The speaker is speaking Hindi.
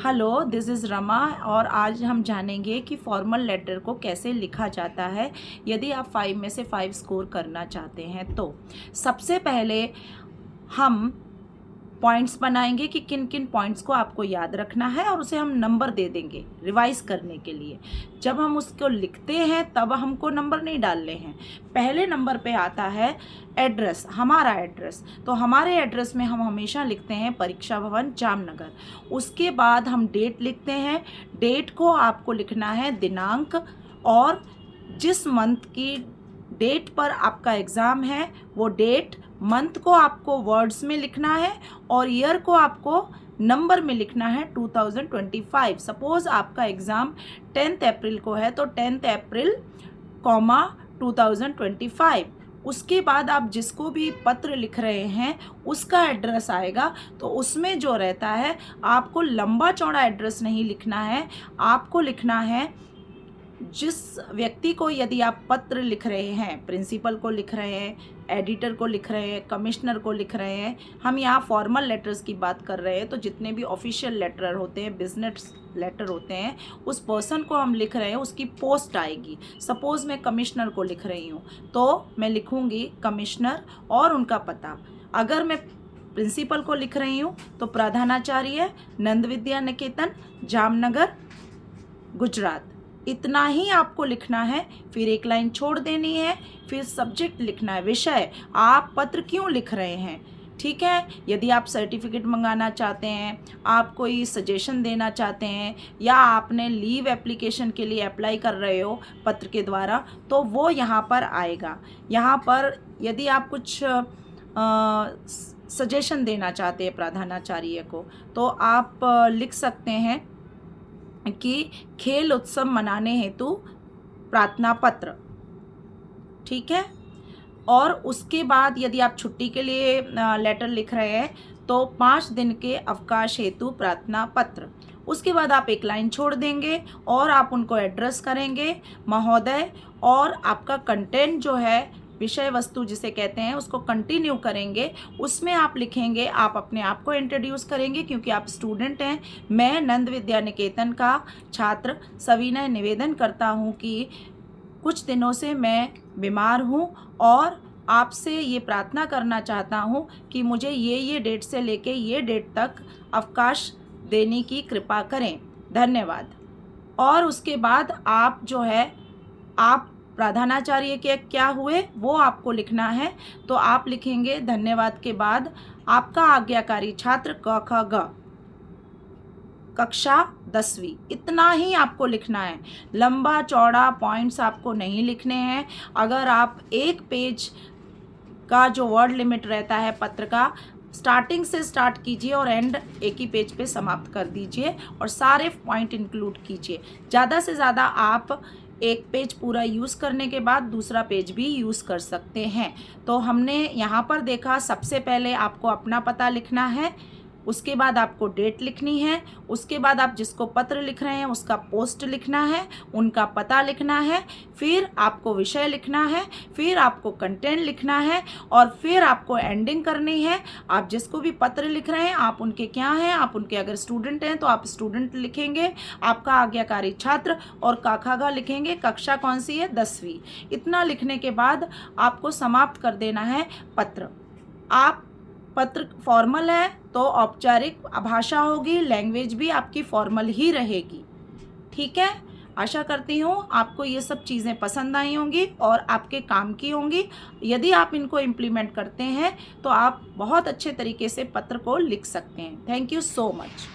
हेलो, दिस इज़ रमा और आज हम जानेंगे कि फॉर्मल लेटर को कैसे लिखा जाता है यदि आप 5 में से 5 स्कोर करना चाहते हैं तो। सबसे पहले हम पॉइंट्स बनाएंगे कि किन किन पॉइंट्स को आपको याद रखना है और उसे हम नंबर दे देंगे रिवाइज करने के लिए। जब हम उसको लिखते हैं तब हमको नंबर नहीं डालने हैं। पहले नंबर पे आता है एड्रेस, हमारा एड्रेस। तो हमारे एड्रेस में हम हमेशा लिखते हैं परीक्षा भवन जामनगर। उसके बाद हम डेट लिखते हैं। डेट को आपको लिखना है दिनांक, और जिस मंथ की डेट पर आपका एग्ज़ाम है वो डेट, मंथ को आपको वर्ड्स में लिखना है और ईयर को आपको नंबर में लिखना है 2025। सपोज़ आपका एग्ज़ाम 10 अप्रैल को है तो 10 अप्रैल 2025। उसके बाद आप जिसको भी पत्र लिख रहे हैं उसका एड्रेस आएगा, तो उसमें जो रहता है आपको लंबा चौड़ा एड्रेस नहीं लिखना है। आपको लिखना है जिस व्यक्ति को यदि आप पत्र लिख रहे हैं, प्रिंसिपल को लिख रहे हैं, एडिटर को लिख रहे हैं, कमिश्नर को लिख रहे हैं, हम यहाँ फॉर्मल लेटर्स की बात कर रहे हैं, तो जितने भी ऑफिशियल लेटर होते हैं, बिजनेस लेटर होते हैं, उस पर्सन को हम लिख रहे हैं उसकी पोस्ट आएगी। सपोज़ मैं कमिश्नर को लिख रही हूँ तो मैं लिखूँगी कमिश्नर और उनका पता। अगर मैं प्रिंसिपल को लिख रही हूँ तो प्रधानाचार्य, नंद विद्या निकेतन, जामनगर, गुजरात। इतना ही आपको लिखना है। फिर एक लाइन छोड़ देनी है। फिर सब्जेक्ट लिखना है, विषय, आप पत्र क्यों लिख रहे हैं। ठीक है, यदि आप सर्टिफिकेट मंगाना चाहते हैं, आप कोई सजेशन देना चाहते हैं, या आपने लीव एप्लीकेशन के लिए अप्लाई कर रहे हो पत्र के द्वारा, तो वो यहाँ पर आएगा। यहाँ पर यदि आप कुछ सजेशन देना चाहते हैं प्रधानाचार्य को, तो आप लिख सकते हैं कि खेल उत्सव मनाने हेतु प्रार्थना पत्र। ठीक है, और उसके बाद यदि आप छुट्टी के लिए लेटर लिख रहे हैं तो 5 दिन के अवकाश हेतु प्रार्थना पत्र। उसके बाद आप एक लाइन छोड़ देंगे और आप उनको एड्रेस करेंगे महोदय, और आपका कंटेंट जो है, विषय वस्तु जिसे कहते हैं, उसको कंटिन्यू करेंगे। उसमें आप लिखेंगे, आप अपने आप को इंट्रोड्यूस करेंगे क्योंकि आप स्टूडेंट हैं। मैं नंद विद्या निकेतन का छात्र सविनय निवेदन करता हूं कि कुछ दिनों से मैं बीमार हूं और आपसे ये प्रार्थना करना चाहता हूं कि मुझे ये डेट से लेके ये डेट तक अवकाश देने की कृपा करें, धन्यवाद। और उसके बाद आप जो है, आप प्रधानाचार्य के क्या हुए वो आपको लिखना है। तो आप लिखेंगे धन्यवाद के बाद आपका आज्ञाकारी छात्र क ख ग, कक्षा 10वीं। इतना ही आपको लिखना है। लंबा चौड़ा पॉइंट्स आपको नहीं लिखने हैं। अगर आप एक पेज का जो वर्ड लिमिट रहता है पत्र का, स्टार्टिंग से स्टार्ट कीजिए और एंड एक ही पेज पे समाप्त कर दीजिए और सारे पॉइंट इंक्लूड कीजिए। ज़्यादा से ज़्यादा आप एक पेज पूरा यूज़ करने के बाद दूसरा पेज भी यूज़ कर सकते हैं। तो हमने यहाँ पर देखा, सबसे पहले आपको अपना पता लिखना है, उसके बाद आपको डेट लिखनी है, उसके बाद आप जिसको पत्र लिख रहे हैं उसका पोस्ट लिखना है, उनका पता लिखना है, फिर आपको विषय लिखना है, फिर आपको कंटेंट लिखना है, और फिर आपको एंडिंग करनी है। आप जिसको भी पत्र लिख रहे हैं आप उनके क्या हैं, आप उनके अगर स्टूडेंट हैं तो आप स्टूडेंट लिखेंगे, आपका आज्ञाकारी छात्र, और काखागा लिखेंगे, कक्षा कौन सी है, 10वीं। इतना लिखने के बाद आपको समाप्त कर देना है पत्र। आप पत्र फॉर्मल है तो औपचारिक भाषा होगी, लैंग्वेज भी आपकी फॉर्मल ही रहेगी। ठीक है, आशा करती हूँ आपको ये सब चीज़ें पसंद आई होंगी और आपके काम की होंगी। यदि आप इनको इम्प्लीमेंट करते हैं तो आप बहुत अच्छे तरीके से पत्र को लिख सकते हैं। Thank you so much.